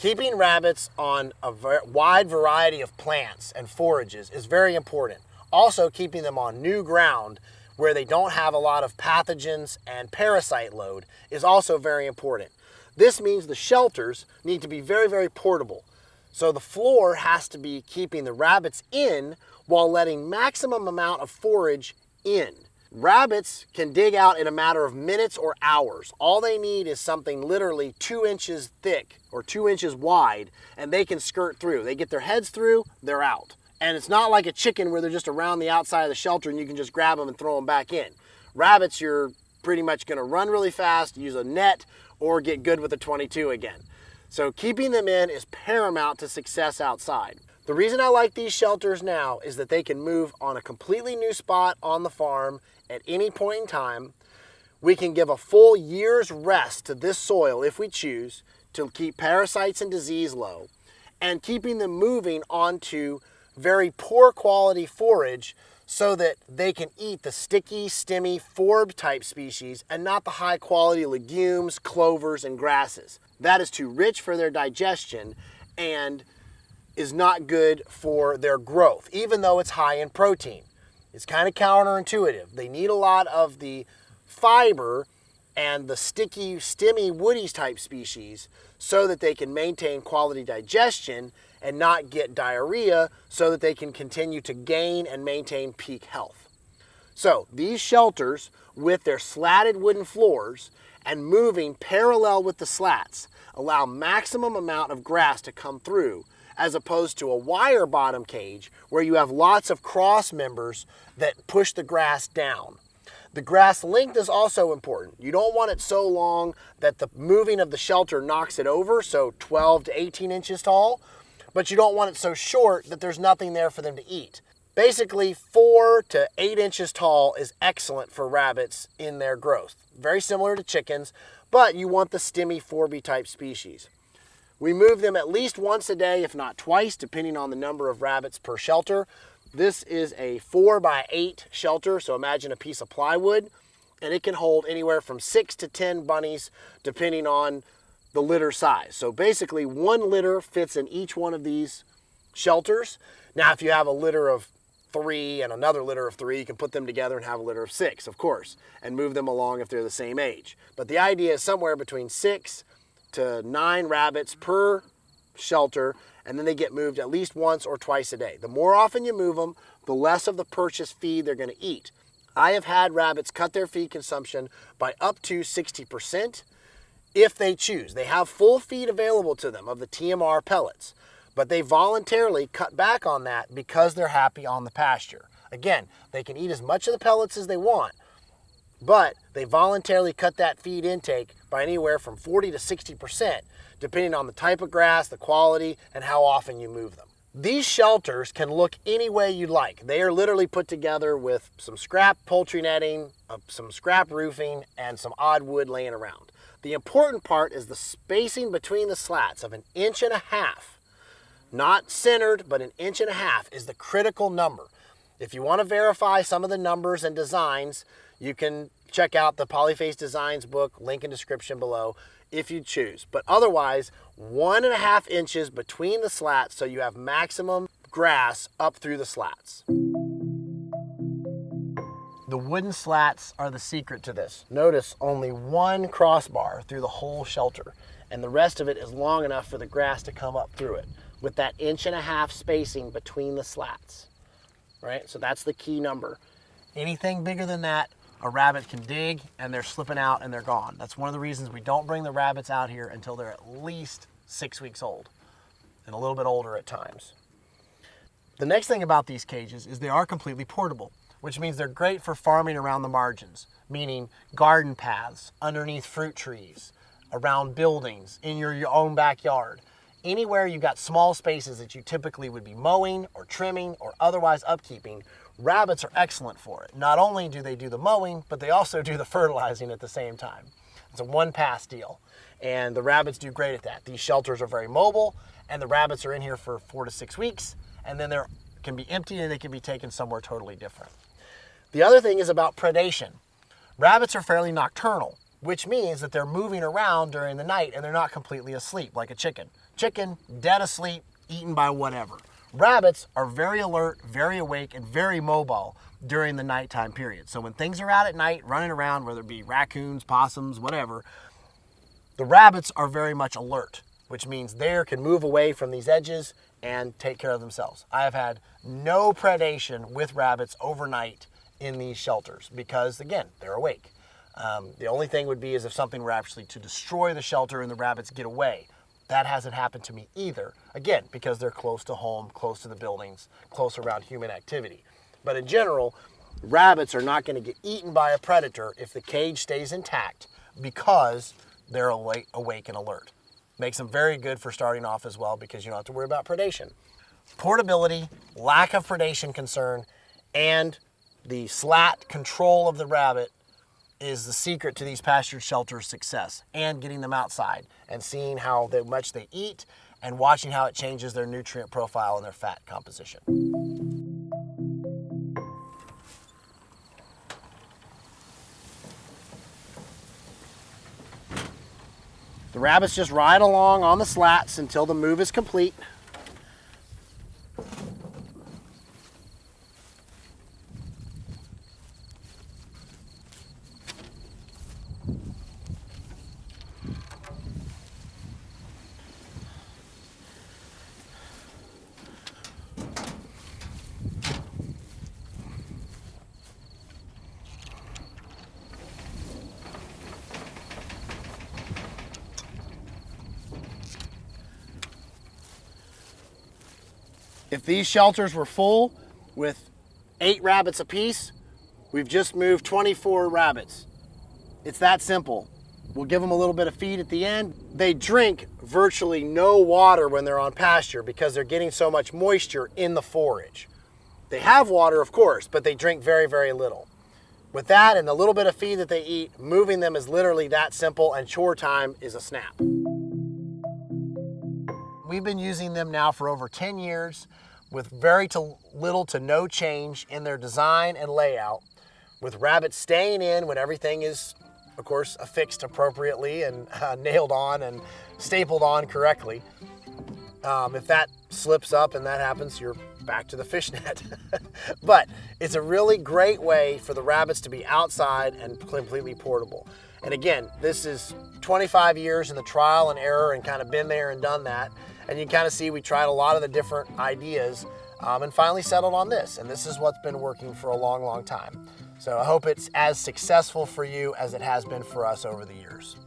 Keeping rabbits on a wide variety of plants and forages is very important. Also, keeping them on new ground where they don't have a lot of pathogens and parasite load is also very important. This means the shelters need to be very, very portable. So the floor has to be keeping the rabbits in while letting maximum amount of forage in. Rabbits can dig out in a matter of minutes or hours. All they need is something literally 2 inches thick or 2 inches wide, and they can skirt through. They get their heads through, they're out. And it's not like a chicken where they're just around the outside of the shelter and you can just grab them and throw them back in. Rabbits, you're pretty much gonna run really fast, use a net, or get good with a 22 again. So keeping them in is paramount to success outside. The reason I like these shelters now is that they can move on a completely new spot on the farm at any point in time. We can give a full year's rest to this soil if we choose to keep parasites and disease low, and keeping them moving onto very poor quality forage so that they can eat the sticky, stemmy, forb type species and not the high quality legumes, clovers, and grasses. That is too rich for their digestion and is not good for their growth, even though it's high in protein. It's kind of counterintuitive. They need a lot of the fiber and the sticky, stemmy, woody type species so that they can maintain quality digestion and not get diarrhea so that they can continue to gain and maintain peak health. So these shelters with their slatted wooden floors and moving parallel with the slats allow maximum amount of grass to come through, as opposed to a wire bottom cage where you have lots of cross members that push the grass down. The grass length is also important. You don't want it so long that the moving of the shelter knocks it over, so 12 to 18 inches tall, but you don't want it so short that there's nothing there for them to eat. Basically, 4 to 8 inches tall is excellent for rabbits in their growth. Very similar to chickens, but you want the stemmy, forby type species. We move them at least once a day, if not twice, depending on the number of rabbits per shelter. This is a 4x8 shelter, so imagine a piece of plywood, and it can hold anywhere from 6 to 10 bunnies, depending on the litter size. So basically, 1 litter fits in each one of these shelters. Now, if you have a litter of 3 and another litter of 3, you can put them together and have a litter of 6, of course, and move them along if they're the same age. But the idea is somewhere between 6 to 9 rabbits per shelter, and then they get moved at least once or twice a day. The more often you move them, the less of the purchased feed they're going to eat. I have had rabbits cut their feed consumption by up to 60% if they choose. They have full feed available to them of the TMR pellets, but they voluntarily cut back on that because they're happy on the pasture. Again, they can eat as much of the pellets as they want, but they voluntarily cut that feed intake by anywhere from 40 to 60%, depending on the type of grass, the quality, and how often you move them. These shelters can look any way you like. They are literally put together with some scrap poultry netting, some scrap roofing, and some odd wood laying around. The important part is the spacing between the slats of 1.5 inches. Not centered, but 1.5 inches is the critical number. If you want to verify some of the numbers and designs, you can check out the Polyface Designs book, link in description below, if you choose. But otherwise, 1.5 inches between the slats so you have maximum grass up through the slats. The wooden slats are the secret to this. Notice only 1 crossbar through the whole shelter, and the rest of it is long enough for the grass to come up through it, with that 1.5 inch spacing between the slats, right? So that's the key number. Anything bigger than that, a rabbit can dig and they're slipping out and they're gone. That's one of the reasons we don't bring the rabbits out here until they're at least 6 weeks old and a little bit older at times. The next thing about these cages is they are completely portable, which means they're great for farming around the margins, meaning garden paths, underneath fruit trees, around buildings, in your own backyard. Anywhere you've got small spaces that you typically would be mowing or trimming or otherwise upkeeping, rabbits are excellent for it. Not only do they do the mowing, but they also do the fertilizing at the same time. It's a one-pass deal, and the rabbits do great at that. These shelters are very mobile, and the rabbits are in here for 4 to 6 weeks, and then they can be empty and they can be taken somewhere totally different. The other thing is about predation. Rabbits are fairly nocturnal, which means that they're moving around during the night and they're not completely asleep like a chicken. Chicken, dead asleep, eaten by whatever. Rabbits are very alert, very awake, and very mobile during the nighttime period. So when things are out at night, running around, whether it be raccoons, possums, whatever, the rabbits are very much alert, which means they can move away from these edges and take care of themselves. I have had no predation with rabbits overnight in these shelters because, again, they're awake. The only thing would be is if something were actually to destroy the shelter and the rabbits get away. That hasn't happened to me either. Again, because they're close to home, close to the buildings, close around human activity. But in general, rabbits are not going to get eaten by a predator if the cage stays intact because they're awake and alert. Makes them very good for starting off as well because you don't have to worry about predation. Portability, lack of predation concern, and the slat control of the rabbit is the secret to these pastured shelters' success, and getting them outside and seeing how much they eat and watching how it changes their nutrient profile and their fat composition. The rabbits just ride along on the slats until the move is complete. If these shelters were full with 8 rabbits apiece, we've just moved 24 rabbits. It's that simple. We'll give them a little bit of feed at the end. They drink virtually no water when they're on pasture because they're getting so much moisture in the forage. They have water, of course, but they drink very, very little. With that and the little bit of feed that they eat, moving them is literally that simple, and chore time is a snap. We've been using them now for over 10 years with very little to no change in their design and layout, with rabbits staying in when everything is, of course, affixed appropriately and nailed on and stapled on correctly. If that slips up and that happens, you're back to the fishnet. But it's a really great way for the rabbits to be outside and completely portable. And again, this is 25 years in the trial and error and kind of been there and done that. And you kind of see we tried a lot of the different ideas and finally settled on this. And this is what's been working for a long, long time. So I hope it's as successful for you as it has been for us over the years.